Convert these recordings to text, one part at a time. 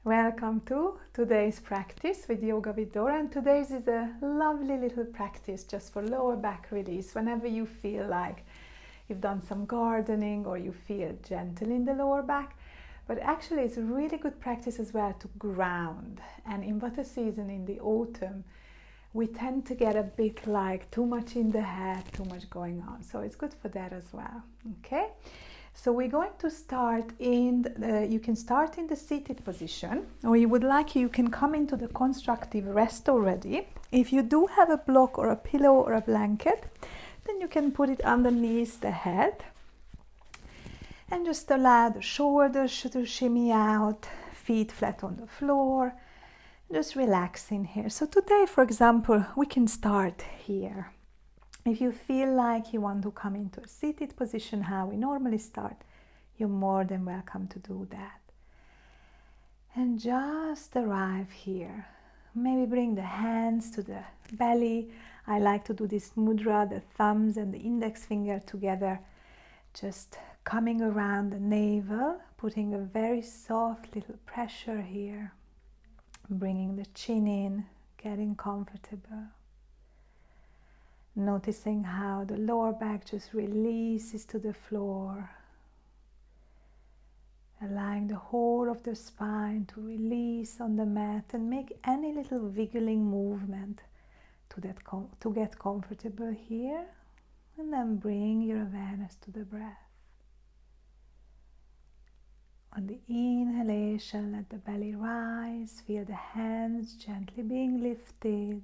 Welcome to today's practice with Yoga with Dora, and today's is a lovely little practice just for lower back release whenever you feel like you've done some gardening or you feel gentle in the lower back. But actually it's a really good practice as well to ground, and in winter season, in the autumn, we tend to get a bit like too much in the head, too much going on, so it's good for that as well. Okay, so we're going to start you can start in the seated position, or you would like, you can come into the constructive rest already. If you do have a block or a pillow or a blanket, then you can put it underneath the head and just allow the shoulders to shimmy out, feet flat on the floor, just relax in here. So today, for example, we can start here. If you feel like you want to come into a seated position, how we normally start, you're more than welcome to do that. And just arrive here. Maybe bring the hands to the belly. I like to do this mudra, the thumbs and the index finger together, just coming around the navel, putting a very soft little pressure here, bringing the chin in, getting comfortable. Noticing how the lower back just releases to the floor, allowing the whole of the spine to release on the mat, and make any little wiggling movement to get comfortable here, and then bring your awareness to the breath. On the inhalation, let the belly rise, feel the hands gently being lifted.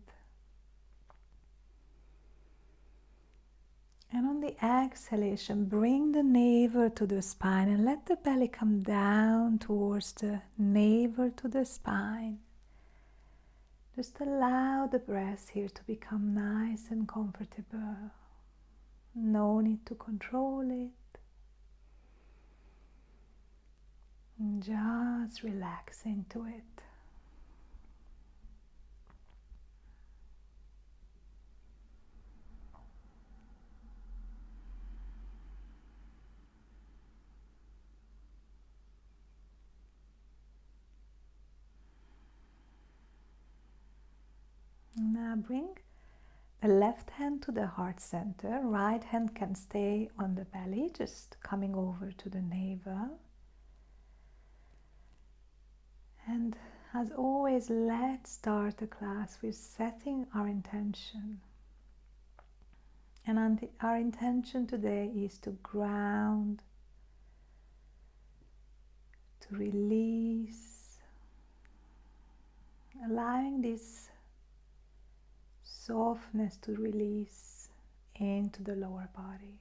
And on the exhalation, bring the navel to the spine and let the belly come down towards the navel to the spine. Just allow the breath here to become nice and comfortable. No need to control it. And just relax into it. Now bring the left hand to the heart center. Right hand can stay on the belly, just coming over to the navel. And as always, let's start the class with setting our intention. And our intention today is to ground, to release, allowing this softness to release into the lower body.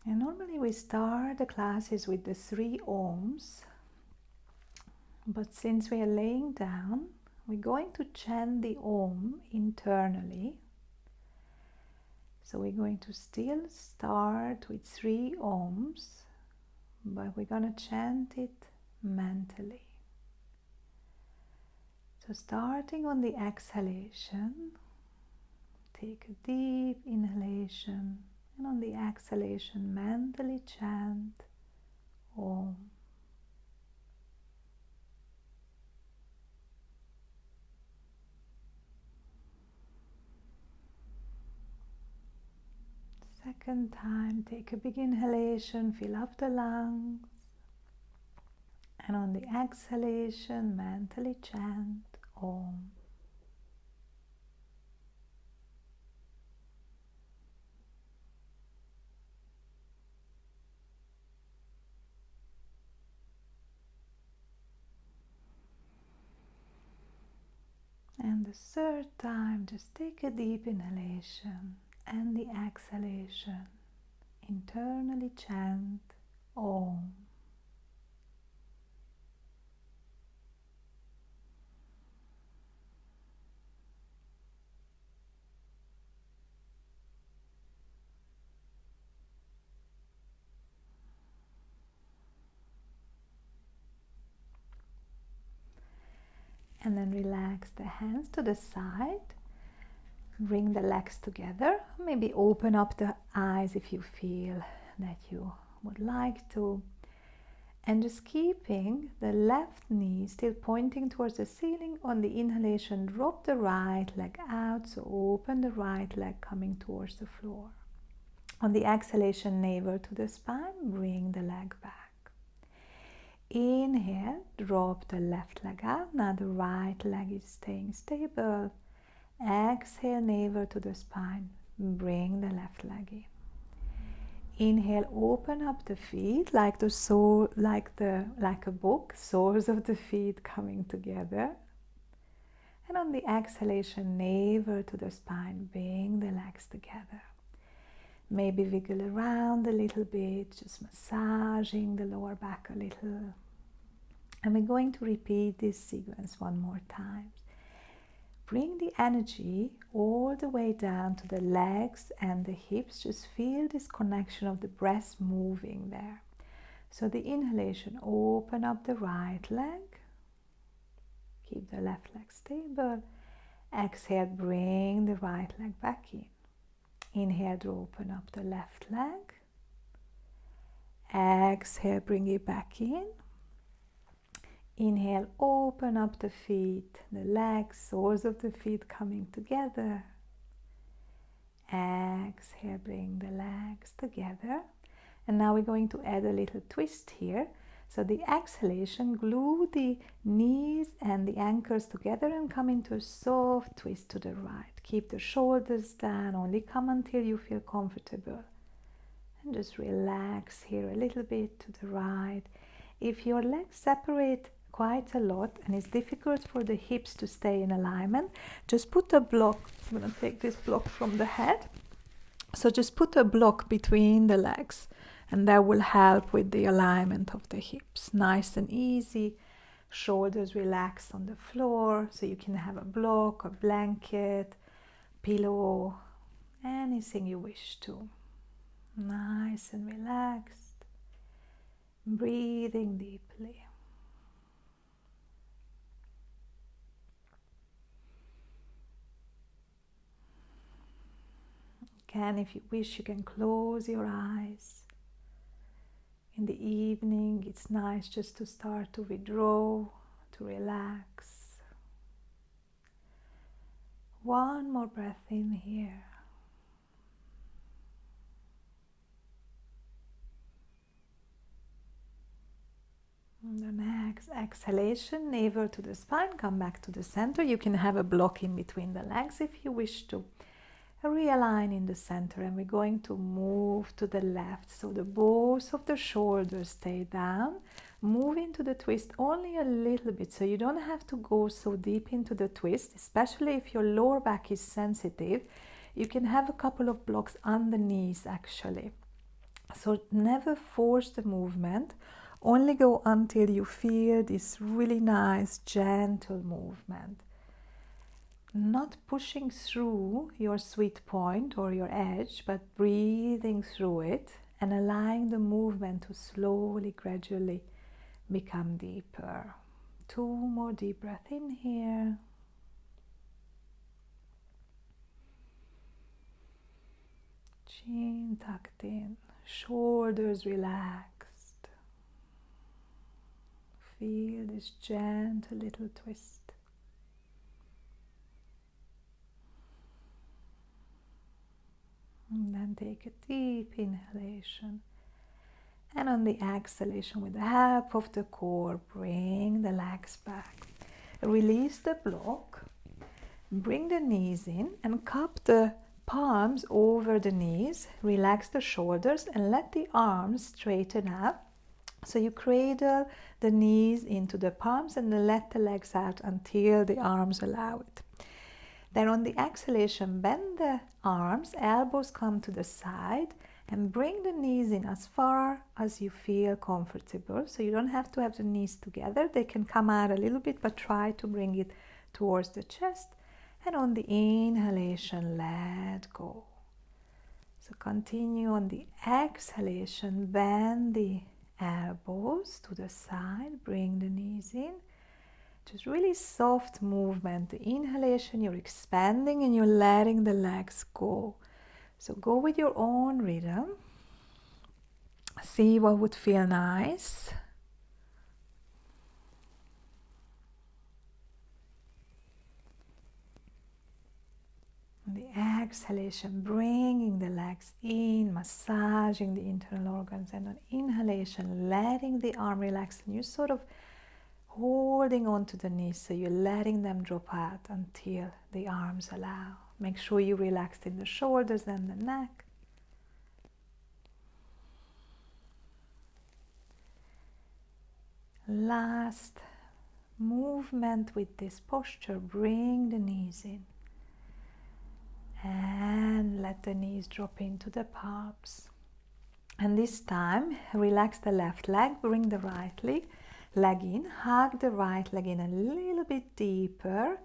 And normally we start the classes with the 3 Oms, but since we are laying down, we're going to chant the Om internally. So we're going to still start with 3 Oms, but we're going to chant it mentally. So starting on the exhalation, take a deep inhalation, and on the exhalation, mentally chant Om. Second time, take a big inhalation, fill up the lungs, and on the exhalation, mentally chant Om. And the third time, just take a deep inhalation, and the exhalation, internally chant Om. And then relax the hands to the side. Bring the legs together. Maybe open up the eyes if you feel that you would like to. And just keeping the left knee still pointing towards the ceiling. On the inhalation, drop the right leg out. So open the right leg coming towards the floor. On the exhalation, navel to the spine. Bring the leg back. Inhale, drop the left leg out. Now the right leg is staying stable. Exhale, navel to the spine. Bring the left leg in. Inhale, open up the feet like a book, soles of the feet coming together. And on the exhalation, navel to the spine, bring the legs together. Maybe wiggle around a little bit, just massaging the lower back a little. And we're going to repeat this sequence one more time. Bring the energy all the way down to the legs and the hips. Just feel this connection of the breath moving there. So the inhalation, open up the right leg. Keep the left leg stable. Exhale, bring the right leg back in. Inhale, open up the left leg. Exhale, bring it back in. Inhale, open up the feet, the legs, soles of the feet coming together. Exhale, bring the legs together. And now we're going to add a little twist here. So the exhalation, glue the knees and the ankles together and come into a soft twist to the right. Keep the shoulders down, only come until you feel comfortable. And just relax here a little bit to the right. If your legs separate quite a lot and it's difficult for the hips to stay in alignment, just put a block. I'm going to take this block from the head. So just put a block between the legs and that will help with the alignment of the hips. Nice and easy. Shoulders relaxed on the floor, so you can have a block, a blanket, pillow, anything you wish to. Nice and relaxed. Breathing deeply. Again, if you wish, you can close your eyes. In the evening, it's nice just to start to withdraw, to relax. One more breath in here. And the next exhalation, navel to the spine, come back to the center. You can have a block in between the legs if you wish to. Realign in the center, and we're going to move to the left, so the both of the shoulders stay down. Move into the twist only a little bit, so you don't have to go so deep into the twist, especially if your lower back is sensitive. You can have a couple of blocks on the knees actually, so never force the movement, only go until you feel this really nice gentle movement. Not pushing through your sweet point or your edge, but breathing through it and allowing the movement to slowly, gradually become deeper. 2 more deep breaths in here. Chin tucked in, shoulders relaxed. Feel this gentle little twist. And then take a deep inhalation. And on the exhalation, with the help of the core, bring the legs back. Release the block. Bring the knees in and cup the palms over the knees. Relax the shoulders and let the arms straighten out. So you cradle the knees into the palms and then let the legs out until the arms allow it. Then on the exhalation, bend the arms, elbows come to the side, and bring the knees in as far as you feel comfortable. So you don't have to have the knees together. They can come out a little bit, but try to bring it towards the chest. And on the inhalation, let go. So continue on the exhalation, bend the elbows to the side, bring the knees in. Just really soft movement. The inhalation, you're expanding and you're letting the legs go. So go with your own rhythm. See what would feel nice. And the exhalation, bringing the legs in, massaging the internal organs, and on inhalation, letting the arm relax, and you're sort of holding on to the knees, so you're letting them drop out until the arms allow. Make sure you relax in the shoulders and the neck. Last movement with this posture, bring the knees in. And let the knees drop into the palms. And this time, relax the left leg, bring the right leg in, hug the right leg in a little bit deeper,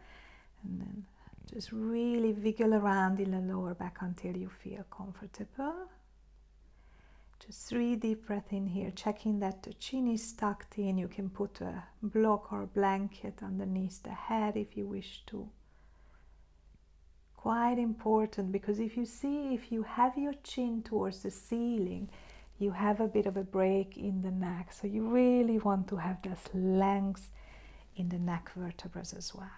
and then just really wiggle around in the lower back until you feel comfortable. Just 3 deep breaths in here, checking that the chin is tucked in. You can put a block or blanket underneath the head if you wish to. Quite important, because if you have your chin towards the ceiling, you have a bit of a break in the neck. So you really want to have this length in the neck vertebrae as well.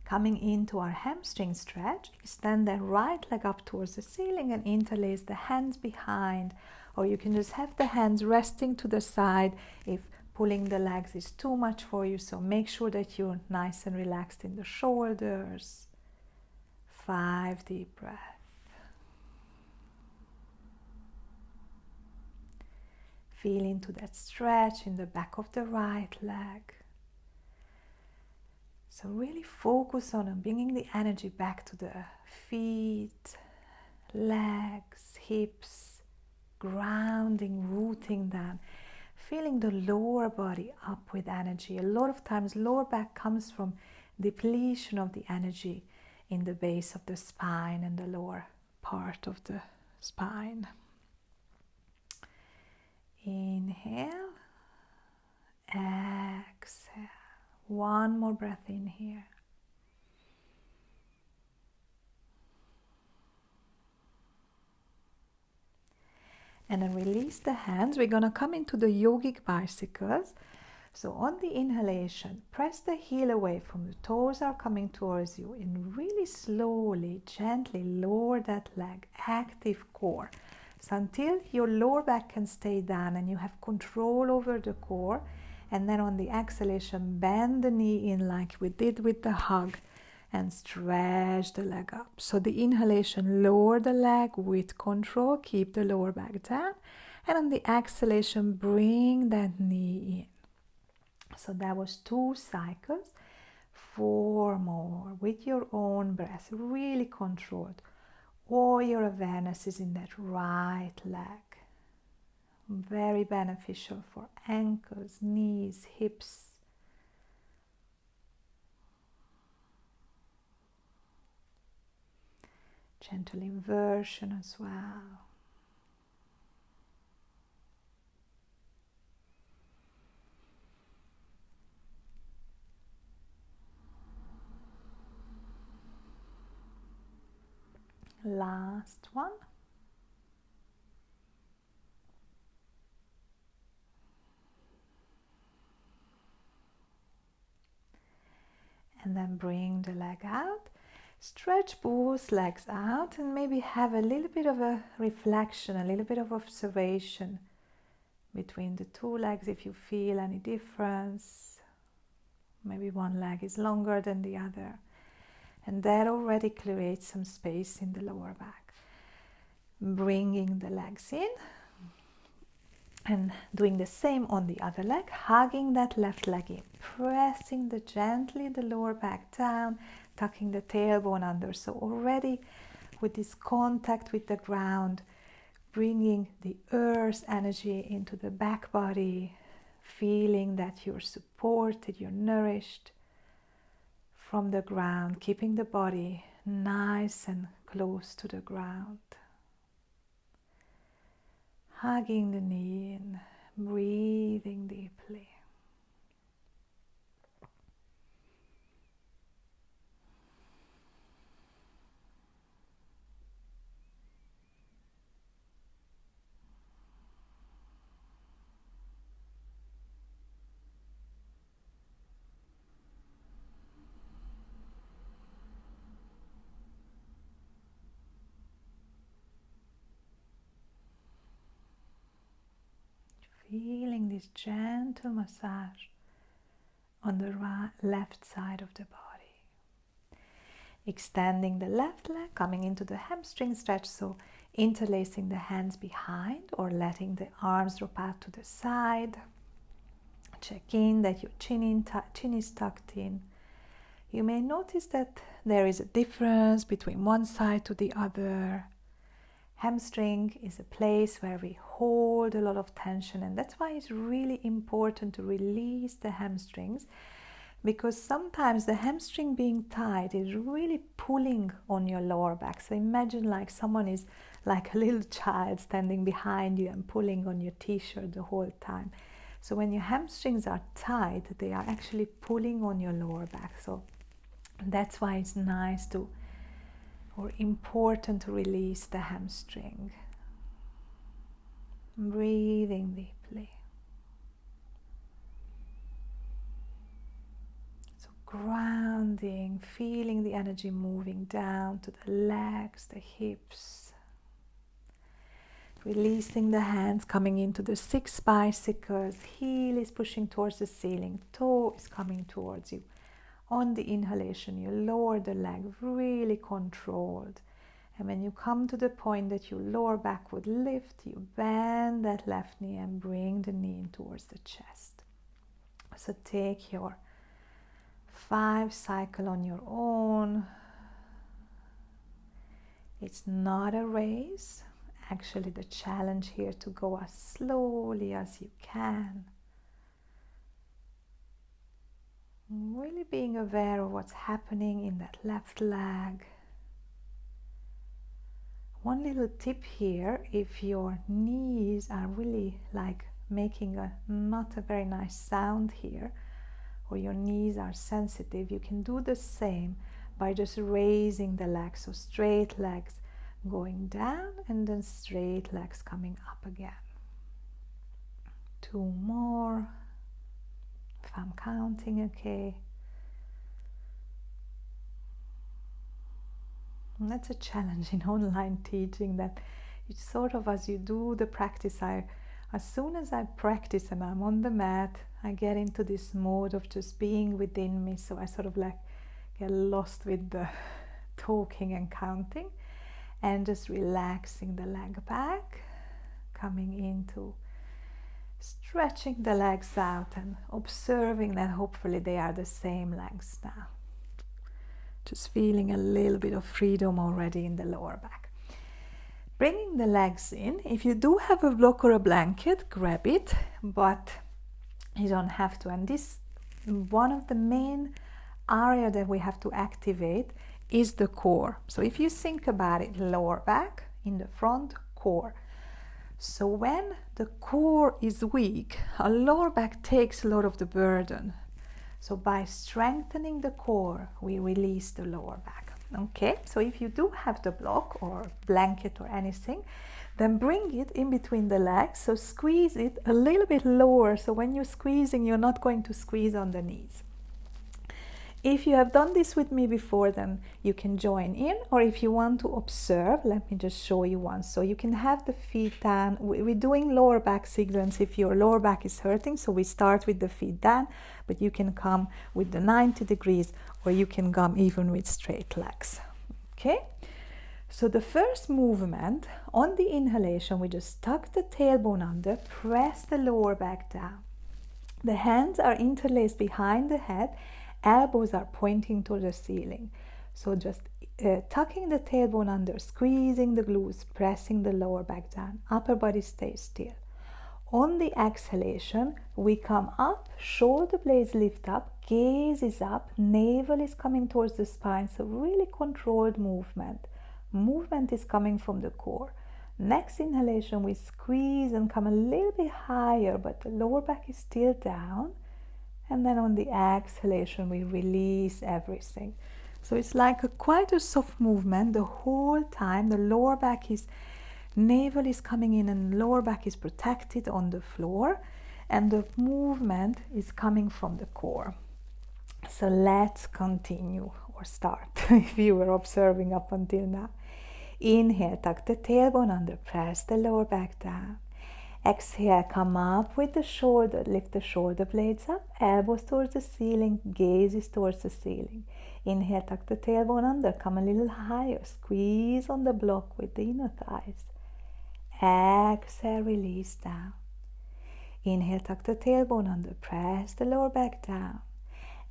Coming into our hamstring stretch, extend the right leg up towards the ceiling and interlace the hands behind, or you can just have the hands resting to the side if pulling the legs is too much for you. So make sure that you're nice and relaxed in the shoulders. 5 deep breaths. Feel into that stretch in the back of the right leg. So really focus on bringing the energy back to the feet, legs, hips, grounding, rooting down. Feeling the lower body up with energy. A lot of times lower back comes from depletion of the energy in the base of the spine and the lower part of the spine. Inhale, exhale. One more breath in here. And then release the hands. We're going to come into the Yogic Bicycles. So on the inhalation, press the heel away from the toes are coming towards you, and really slowly, gently lower that leg, active core. So until your lower back can stay down and you have control over the core. And then on the exhalation, bend the knee in like we did with the hug and stretch the leg up. So the inhalation, lower the leg with control, keep the lower back down. And on the exhalation, bring that knee in. So that was 2 cycles, 4 more with your own breath, really controlled. All your awareness is in that right leg. Very beneficial for ankles, knees, hips. Gentle inversion as well. Last one. And then bring the leg out. Stretch both legs out and maybe have a little bit of a reflection, a little bit of observation between the 2 legs if you feel any difference. Maybe one leg is longer than the other. And that already creates some space in the lower back. Bringing the legs in and doing the same on the other leg, hugging that left leg in, pressing gently the lower back down, tucking the tailbone under. So already with this contact with the ground, bringing the earth energy into the back body, feeling that you're supported, you're nourished from the ground, keeping the body nice and close to the ground. Hugging the knee in, breathing deeply. feeling this gentle massage on the left side of the body. Extending the left leg, coming into the hamstring stretch, so interlacing the hands behind or letting the arms drop out to the side. Check in that your chin is tucked in. You may notice that there is a difference between one side to the other. Hamstring is a place where we hold a lot of tension, and that's why it's really important to release the hamstrings, because sometimes the hamstring being tight is really pulling on your lower back. So imagine like someone is like a little child standing behind you and pulling on your t-shirt the whole time. So when your hamstrings are tight, they are actually pulling on your lower back. So that's why it's nice or important to release the hamstring. Breathing deeply. So grounding, feeling the energy moving down to the legs, the hips. Releasing the hands, coming into the 6 bicycles. Heel is pushing towards the ceiling, toe is coming towards you. On the inhalation, you lower the leg, really controlled. And when you come to the point that your lower back would lift, you bend that left knee and bring the knee in towards the chest. So take your 5 cycle on your own. It's not a race. Actually, the challenge here to go as slowly as you can. Really being aware of what's happening in that left leg. One little tip here, if your knees are really like making not a very nice sound here, or your knees are sensitive, you can do the same by just raising the legs. So straight legs going down and then straight legs coming up again. 2 more. If I'm counting, okay. And that's a challenge in online teaching, that it's sort of as you do the practice, as soon as I practice and I'm on the mat, I get into this mode of just being within me. So I sort of like get lost with the talking and counting, and just relaxing the leg back, coming into stretching the legs out and observing that hopefully they are the same legs now. Just feeling a little bit of freedom already in the lower back. Bringing the legs in. If you do have a block or a blanket, grab it, but you don't have to. And this, one of the main area that we have to activate is the core. So if you think about it, lower back, in the front, core. So when the core is weak, our lower back takes a lot of the burden. So by strengthening the core, we release the lower back. Okay, so if you do have the block or blanket or anything, then bring it in between the legs. So squeeze it a little bit lower. So when you're squeezing, you're not going to squeeze on the knees. If you have done this with me before, then you can join in, or if you want to observe, let me just show you one. So you can have the feet down. We're doing lower back sequence if your lower back is hurting, so we start with the feet down, but you can come with the 90 degrees, or you can come even with straight legs. Okay, so the first movement, on the inhalation, we just tuck the tailbone under, press the lower back down. The hands are interlaced behind the head, elbows are pointing to the ceiling. So just tucking the tailbone under, squeezing the glutes, pressing the lower back down. Upper body stays still. On the exhalation, we come up, shoulder blades lift up, gaze is up, navel is coming towards the spine. So really controlled movement. Movement is coming from the core. Next inhalation, we squeeze and come a little bit higher, but the lower back is still down. And then on the exhalation, we release everything. So it's like quite a soft movement the whole time. The lower back is, navel is coming in and lower back is protected on the floor. And the movement is coming from the core. So let's continue or start if you were observing up until now. Inhale, tuck the tailbone under, press the lower back down. Exhale, come up with the shoulder, lift the shoulder blades up, elbows towards the ceiling, gazes towards the ceiling. Inhale, tuck the tailbone under, come a little higher, squeeze on the block with the inner thighs. Exhale, release down. Inhale, tuck the tailbone under, press the lower back down.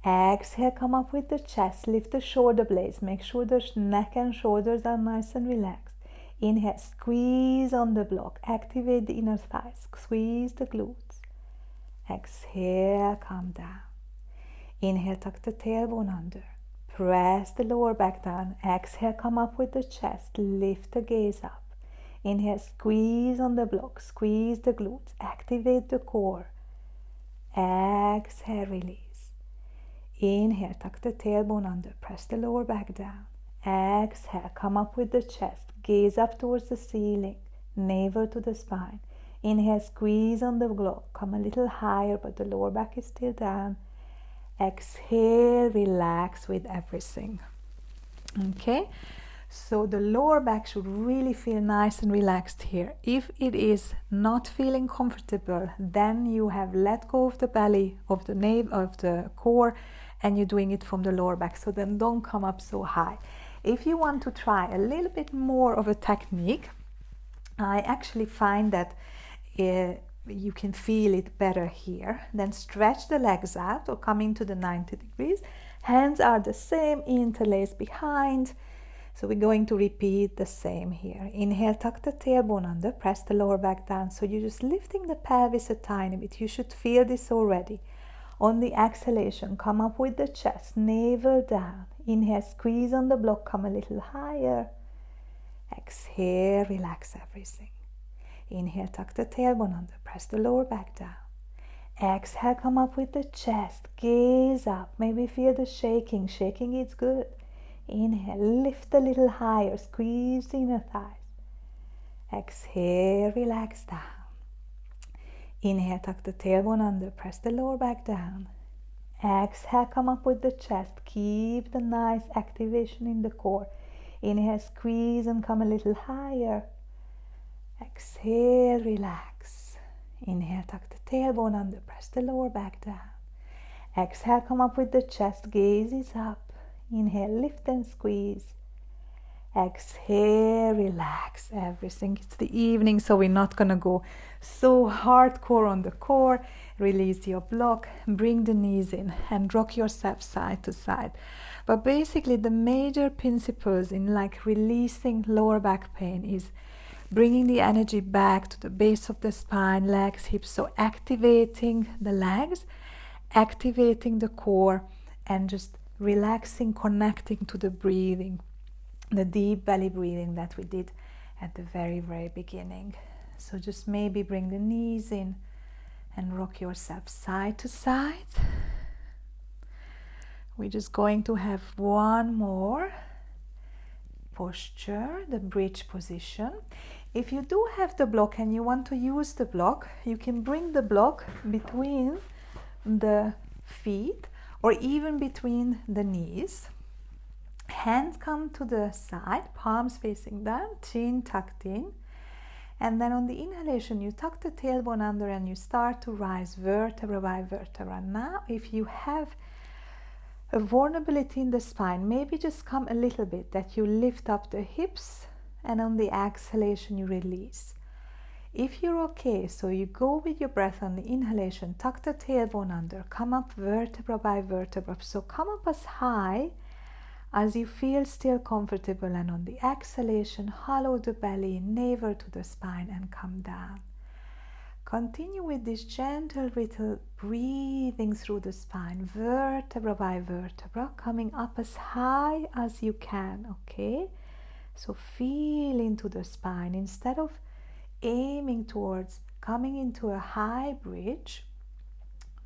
Exhale, come up with the chest, lift the shoulder blades, make sure the neck and shoulders are nice and relaxed. Inhale, squeeze on the block, activate the inner thighs, squeeze the glutes. Exhale, come down. Inhale, tuck the tailbone under, press the lower back down. Exhale, come up with the chest, lift the gaze up. Inhale, squeeze on the block, squeeze the glutes, activate the core. Exhale, release. Inhale, tuck the tailbone under, press the lower back down. Exhale, come up with the chest, gaze up towards the ceiling, navel to the spine. Inhale, squeeze on the block, come a little higher, but the lower back is still down. Exhale, relax with everything. Okay, so the lower back should really feel nice and relaxed here. If it is not feeling comfortable, then you have let go of the belly, of the navel, of the core, and you're doing it from the lower back. So then don't come up so high. If you want to try a little bit more of a technique, I actually find that you can feel it better here. Then stretch the legs out or come into the 90 degrees. Hands are the same, interlaced behind. So we're going to repeat the same here. Inhale, tuck the tailbone under, press the lower back down. So you're just lifting the pelvis a tiny bit. You should feel this already. On the exhalation, come up with the chest, navel down. Inhale, squeeze on the block, come a little higher. Exhale, relax everything. Inhale, tuck the tailbone under, press the lower back down. Exhale, come up with the chest, gaze up. Maybe feel the shaking. Shaking is good. Inhale, lift a little higher, squeeze the inner thighs. Exhale, relax down. Inhale, tuck the tailbone under, press the lower back down. Exhale, come up with the chest. Keep the nice activation in the core. Inhale, squeeze and come a little higher. Exhale, relax. Inhale, tuck the tailbone under, press the lower back down. Exhale, come up with the chest, gaze is up. Inhale, lift and squeeze. Exhale, relax everything. It's the evening, so we're not gonna go so hardcore on the core. Release your block, bring the knees in and rock yourself side to side. But basically the major principles in like releasing lower back pain is bringing the energy back to the base of the spine, legs, hips. So activating the legs, activating the core, and just relaxing, connecting to the breathing, the deep belly breathing that we did at the very, very beginning. So just maybe bring the knees in and rock yourself side to side. We're just going to have one more posture, the bridge position. If you do have the block and you want to use the block, you can bring the block between the feet or even between the knees. Hands come to the side, palms facing down, chin tucked in. And then on the inhalation, you tuck the tailbone under and you start to rise vertebra by vertebra. Now, if you have a vulnerability in the spine, maybe just come a little bit, that you lift up the hips and on the exhalation you release. If you're okay, so you go with your breath on the inhalation, tuck the tailbone under, come up vertebra by vertebra. So come up as high as you feel still comfortable, and on the exhalation, hollow the belly, navel to the spine and come down. Continue with this gentle little breathing through the spine, vertebra by vertebra, coming up as high as you can, okay? So feel into the spine. Instead of aiming towards coming into a high bridge,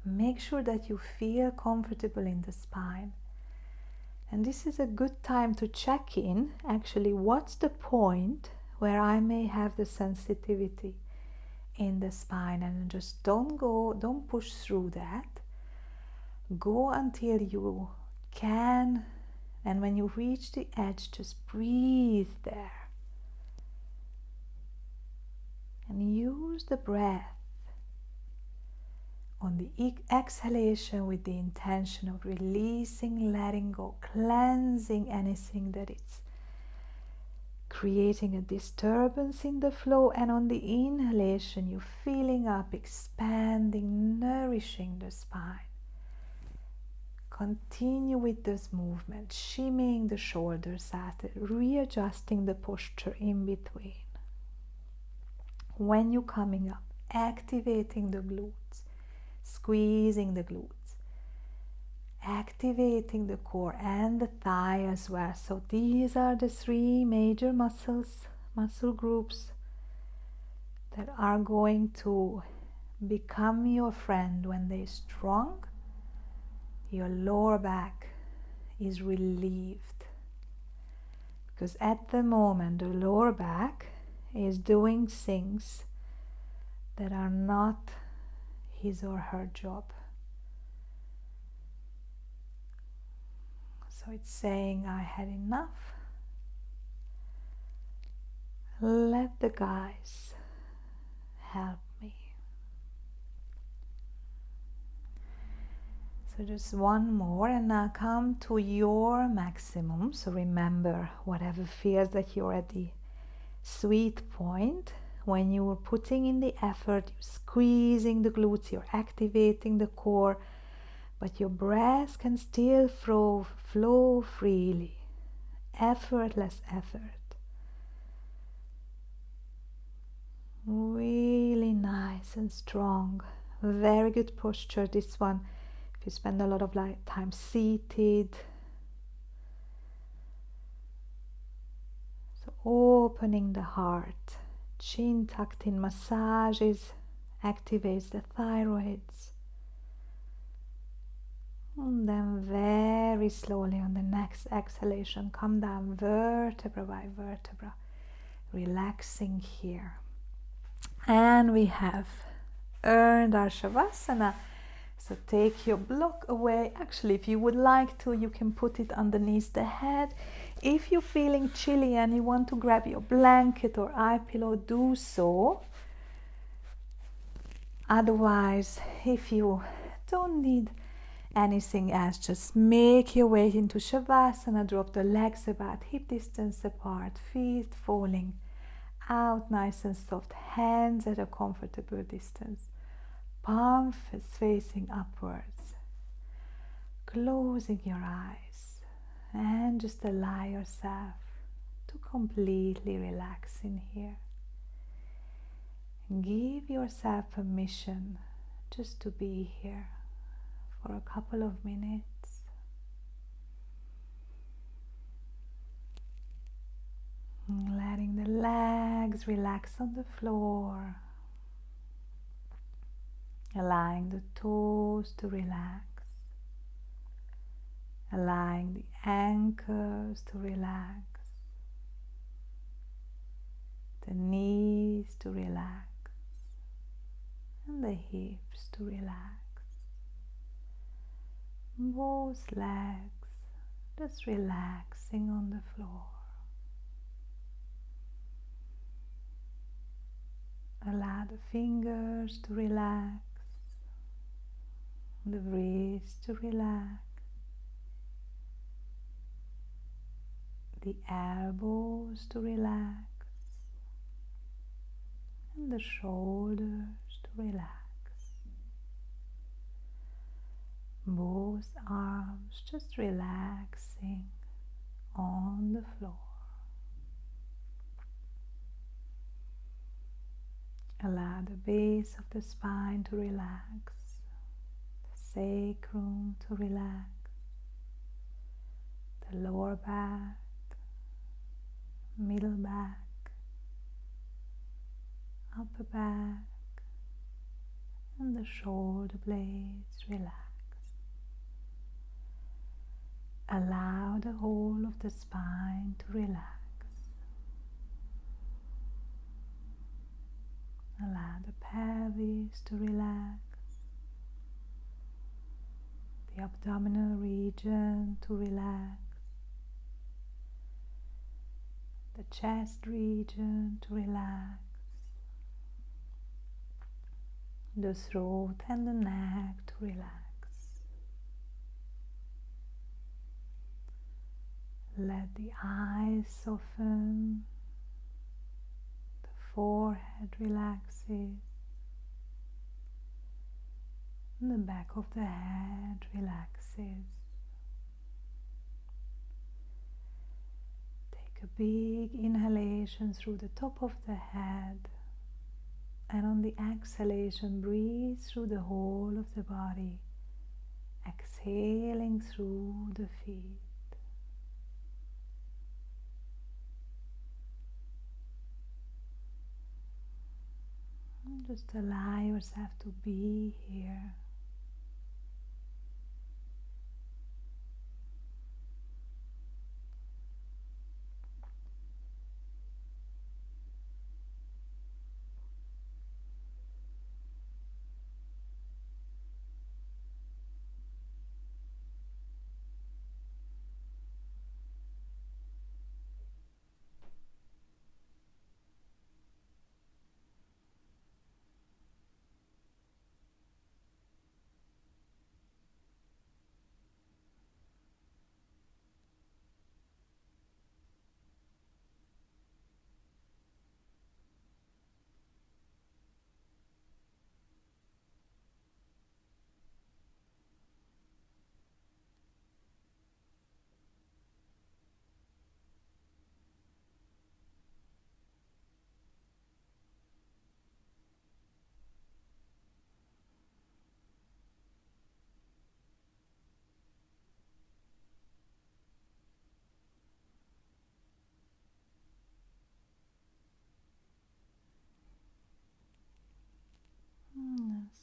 make sure that you feel comfortable in the spine. And this is a good time to check in, actually, what's the point where I may have the sensitivity in the spine, and just don't push through that. Go until you can, and when you reach the edge, just breathe there. And use the breath on the exhalation with the intention of releasing, letting go, cleansing anything that is creating a disturbance in the flow. And on the inhalation, you're filling up, expanding, nourishing the spine. Continue with this movement, shimmying the shoulders out, readjusting the posture in between. When you're coming up, activating the glutes, squeezing the glutes, activating the core and the thigh as well. So these are the three major muscle groups that are going to become your friend when they're strong. Your lower back is relieved, because at the moment the lower back is doing things that are not his or her job. So it's saying, I had enough. Let the guys help me. So just one more, and now come to your maximum. So remember, whatever feels that you're at the sweet point, when you're putting in the effort, you're squeezing the glutes, you're activating the core, but your breath can still flow freely. Effortless effort. Really nice and strong. Very good posture, this one. If you spend a lot of time seated. So opening the heart. Chin tucked in massages. Activates the thyroids. And then very slowly on the next exhalation, come down vertebra by vertebra, relaxing here. And we have earned our Shavasana. So take your block away. Actually, if you would like to, you can put it underneath the head. If you're feeling chilly and you want to grab your blanket or eye pillow, do so. Otherwise, if you don't need anything else, just make your way into Shavasana. Drop the legs about hip distance apart, feet falling out nice and soft, hands at a comfortable distance, palms facing upwards, closing your eyes, and just allow yourself to completely relax in here. Give yourself permission just to be here for a couple of minutes. Letting the legs relax on the floor. Allowing the toes to relax. Allowing the ankles to relax. The knees to relax. And the hips to relax. Both legs just relaxing on the floor. Allow the fingers to relax, the wrists to relax, the elbows to relax, and the shoulders to relax. Both arms just relaxing on the floor. Allow the base of the spine to relax, the sacrum to relax, the lower back, middle back, upper back, and the shoulder blades relax. Allow the whole of the spine to relax. Allow the pelvis to relax, the abdominal region to relax, the chest region to relax, the throat and the neck to relax. Let the eyes soften, the forehead relaxes, and the back of the head relaxes. Take a big inhalation through the top of the head, and on the exhalation, breathe through the whole of the body, exhaling through the feet. Just allow yourself to be here.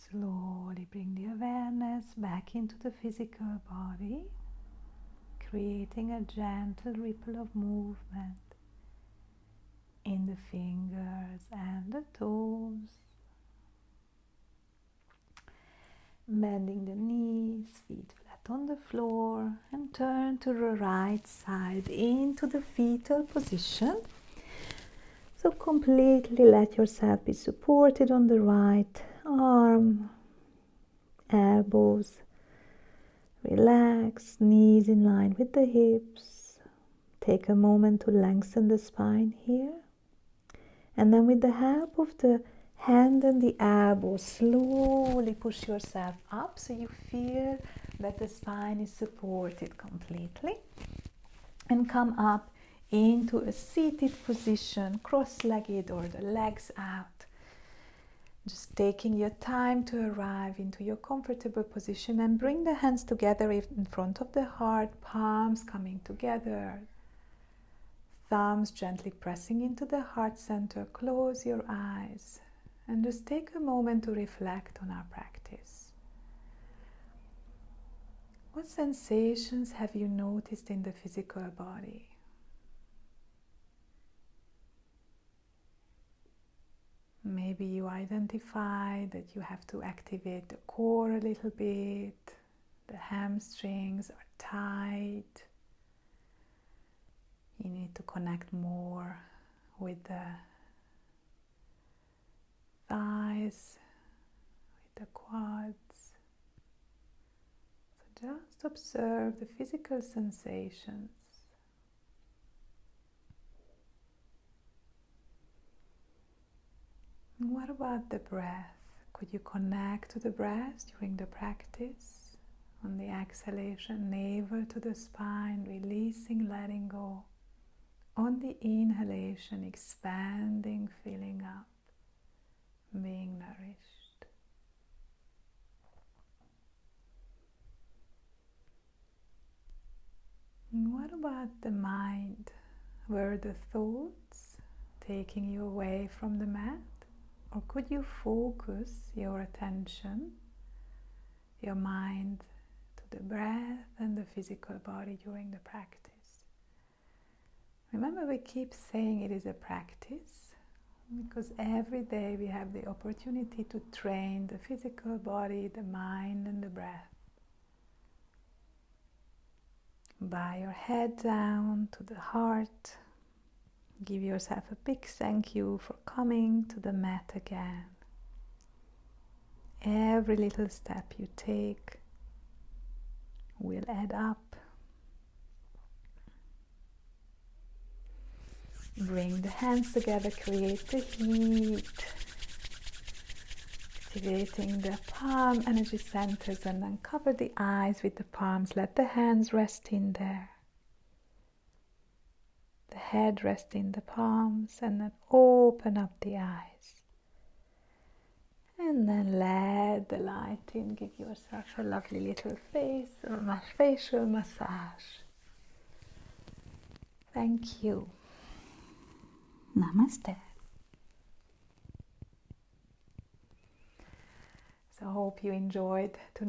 Slowly bring the awareness back into the physical body, creating a gentle ripple of movement in the fingers and the toes. Bending the knees, feet flat on the floor, and turn to the right side into the fetal position. So completely let yourself be supported on the right arm, elbows relax, knees in line with the hips. Take a moment to lengthen the spine here. And then with the help of the hand and the elbow, slowly push yourself up so you feel that the spine is supported completely. And come up into a seated position, cross-legged or the legs out. Just taking your time to arrive into your comfortable position and bring the hands together in front of the heart, palms coming together, thumbs gently pressing into the heart center. Close your eyes and just take a moment to reflect on our practice. What sensations have you noticed in the physical body? Maybe you identify that you have to activate the core a little bit, the hamstrings are tight, you need to connect more with the thighs, with the quads. So just observe the physical sensations. And what about the breath? Could you connect to the breath during the practice? On the exhalation, navel to the spine, releasing, letting go. On the inhalation, expanding, filling up, being nourished. And what about the mind? Were the thoughts taking you away from the mat? Or could you focus your attention, your mind, to the breath and the physical body during the practice? Remember, we keep saying it is a practice because every day we have the opportunity to train the physical body, the mind, and the breath. Bow your head down to the heart. Give yourself a big thank you for coming to the mat again. Every little step you take will add up. Bring the hands together, create the heat, activating the palm energy centers, and then cover the eyes with the palms. Let the hands rest in there. The head rest in the palms, and then open up the eyes. And then let the light in. Give yourself a lovely little face or facial massage. Thank you. Namaste. So I hope you enjoyed tonight.